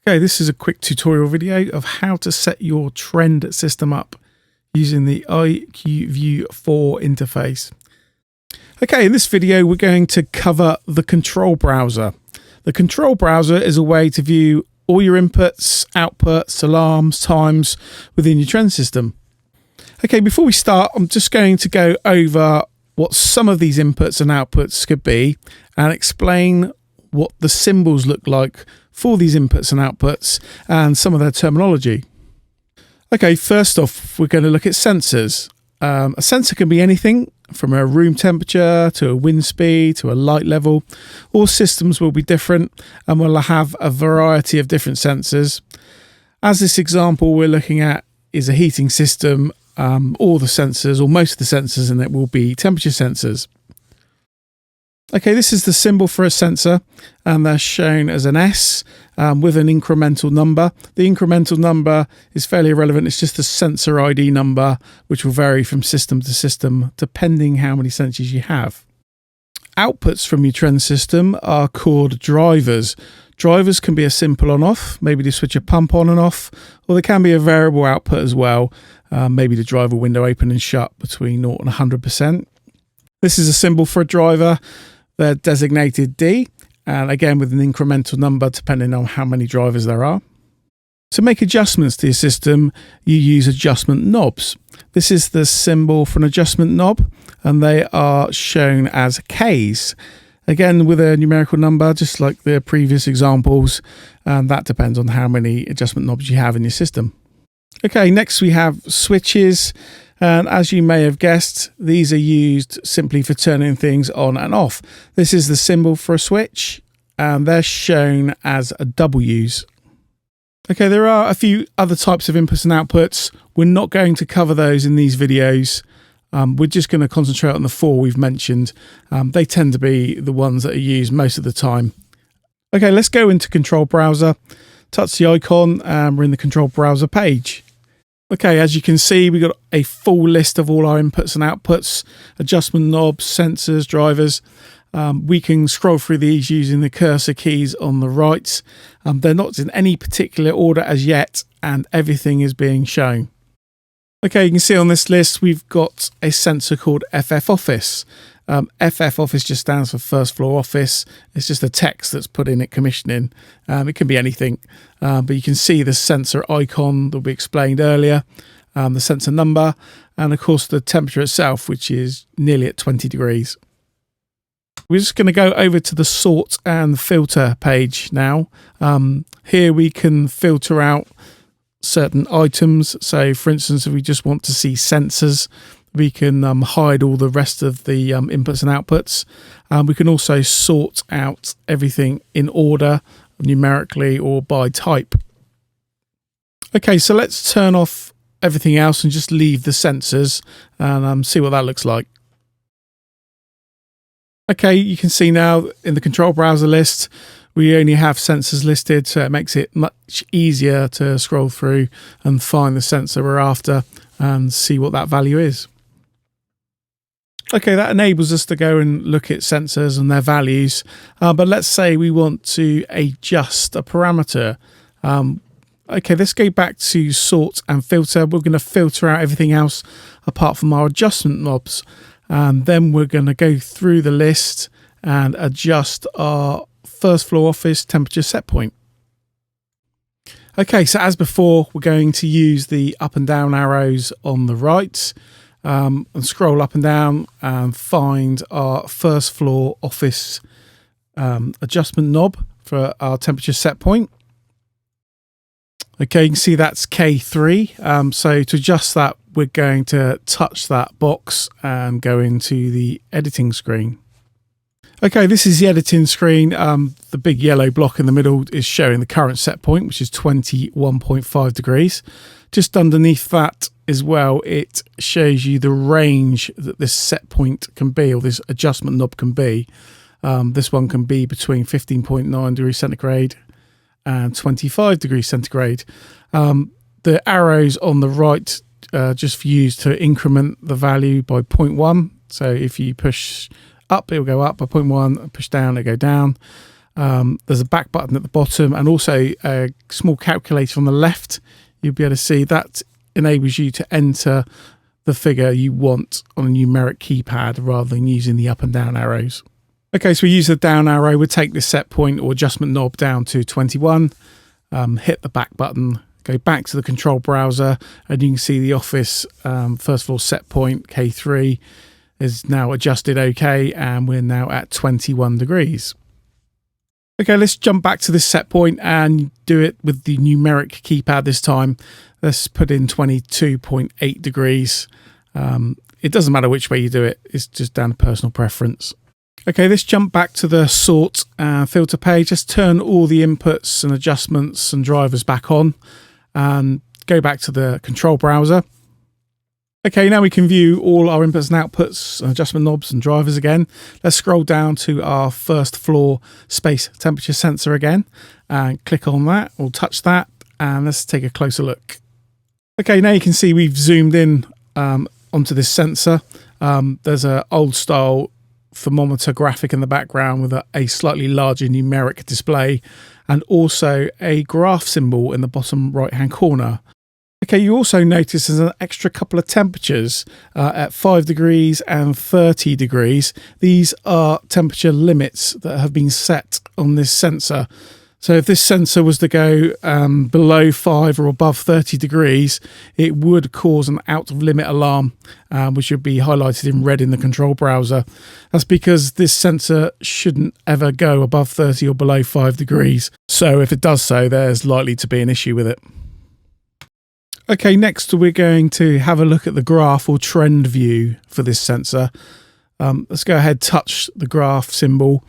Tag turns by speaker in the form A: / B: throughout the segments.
A: Okay, this is a quick tutorial video of how to set your trend system up using the IQView4 interface. Okay, in this video we're going to cover the control browser. The control browser is a way to view all your inputs, outputs, alarms, times within your trend system. Okay, before we start, I'm just going to go over what some of these inputs and outputs could be and explain what the symbols look like for these inputs and outputs and some of their terminology. Okay, first off, we're going to look at sensors. A sensor can be anything from a room temperature to a wind speed to a light level. All systems will be different and will have a variety of different sensors. As this example we're looking at is a heating system, all the sensors or most of the sensors in it will be temperature sensors. Okay, this is the symbol for a sensor and they're shown as an S with an incremental number. The incremental number is fairly irrelevant. It's just the sensor ID number, which will vary from system to system depending how many sensors you have. Outputs from your trend system are called drivers. Drivers can be a simple on off, maybe to switch a pump on and off, or they can be a variable output as well, maybe to drive a window open and shut between 0 and 100%. This is a symbol for a driver. They're designated D, and again with an incremental number depending on how many drivers there are. To make adjustments to your system, you use adjustment knobs. This is the symbol for an adjustment knob, and they are shown as Ks. Again with a numerical number, just like the previous examples, and that depends on how many adjustment knobs you have in your system. Okay, next we have switches. And as you may have guessed, these are used simply for turning things on and off. This is the symbol for a switch, and they're shown as Ws. Okay, there are a few other types of inputs and outputs. We're not going to cover those in these videos. We're just going to concentrate on the four we've mentioned. They tend to be the ones that are used most of the time. Okay, let's go into Control Browser, touch the icon, and we're in the Control Browser page. Okay, as you can see, we've got a full list of all our inputs and outputs, adjustment knobs, sensors, drivers. We can scroll through these using the cursor keys on the right. They're not in any particular order as yet, and everything is being shown. Okay, you can see on this list, we've got a sensor called FF Office. FF Office just stands for First Floor Office. It's just a text that's put in at commissioning. It can be anything, but you can see the sensor icon that we explained earlier, the sensor number, and of course the temperature itself, which is nearly at 20 degrees. We're just going to go over to the sort and filter page now. Here we can filter out certain items. So for instance, if we just want to see sensors, we can hide all the rest of the inputs and outputs. We can also sort out everything in order, numerically or by type. Okay, so let's turn off everything else and just leave the sensors and see what that looks like. Okay, you can see now in the control browser list, we only have sensors listed, so it makes it much easier to scroll through and find the sensor we're after and see what that value is. Okay, that enables us to go and look at sensors and their values, but let's say we want to adjust a parameter. Okay, let's go back to sort and filter. We're going to filter out everything else apart from our adjustment knobs. Then we're going to go through the list and adjust our first floor office temperature set point. Okay, so as before, we're going to use the up and down arrows on the right and scroll up and down and find our first floor office adjustment knob for our temperature set point. Okay, you can see that's K3. So to adjust that, we're going to touch that box and go into the editing screen. Okay, this is the editing screen. The big yellow block in the middle is showing the current set point, which is 21.5 degrees. Just underneath that as well, it shows you the range that this set point can be, or this adjustment knob can be. This one can be between 15.9 degrees centigrade and 25 degrees centigrade. The arrows on the right just used to increment the value by 0.1. So if you push up, it will go up by 0.1, push down, it'll go down. There's a back button at the bottom and also a small calculator on the left. You'll be able to see that enables you to enter the figure you want on a numeric keypad rather than using the up and down arrows. Okay, so we use the down arrow. We'll take this set point or adjustment knob down to 21, hit the back button, go back to the control browser, and you can see the Office, first of all, set point K3 is now adjusted okay, and we're now at 21 degrees. Okay, let's jump back to this set point and do it with the numeric keypad this time. Let's put in 22.8 degrees. It doesn't matter which way you do it, it's just down to personal preference. Okay, let's jump back to the sort filter page. Let's turn all the inputs and adjustments and drivers back on and go back to the control browser. Okay, now we can view all our inputs and outputs, adjustment knobs and drivers again. Let's scroll down to our first floor space temperature sensor again and click on that or touch that, and let's take a closer look. Okay, now you can see we've zoomed in onto this sensor. There's an old style thermometer graphic in the background with a slightly larger numeric display and also a graph symbol in the bottom right hand corner. Okay, you also notice there's an extra couple of temperatures at 5 degrees and 30 degrees. These are temperature limits that have been set on this sensor. So if this sensor was to go below 5 or above 30 degrees, it would cause an out of limit alarm, which would be highlighted in red in the control browser. That's because this sensor shouldn't ever go above 30 or below 5 degrees. So if it does so, there's likely to be an issue with it. Okay, next we're going to have a look at the graph or trend view for this sensor. Let's go ahead, touch the graph symbol.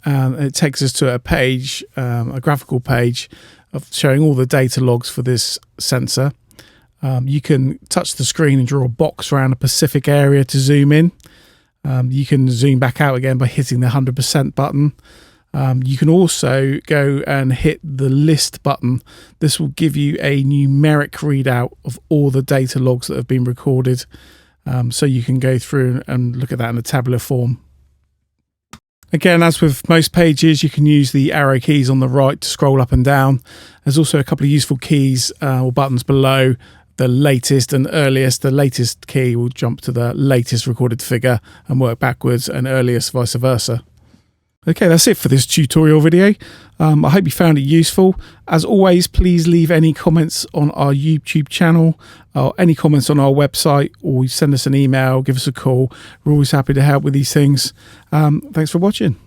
A: It takes us to a page, a graphical page of showing all the data logs for this sensor. You can touch the screen and draw a box around a specific area to zoom in. You can zoom back out again by hitting the 100% button. You can also go and hit the list button. This will give you a numeric readout of all the data logs that have been recorded. So you can go through and look at that in a tabular form. Again, as with most pages, you can use the arrow keys on the right to scroll up and down. There's also a couple of useful keys or buttons below the latest and earliest. The latest key will jump to the latest recorded figure and work backwards, and earliest vice versa. Okay, that's it for this tutorial video. I hope you found it useful. As always, please leave any comments on our YouTube channel or any comments on our website, or send us an email, give us a call. We're always happy to help with these things. Thanks for watching.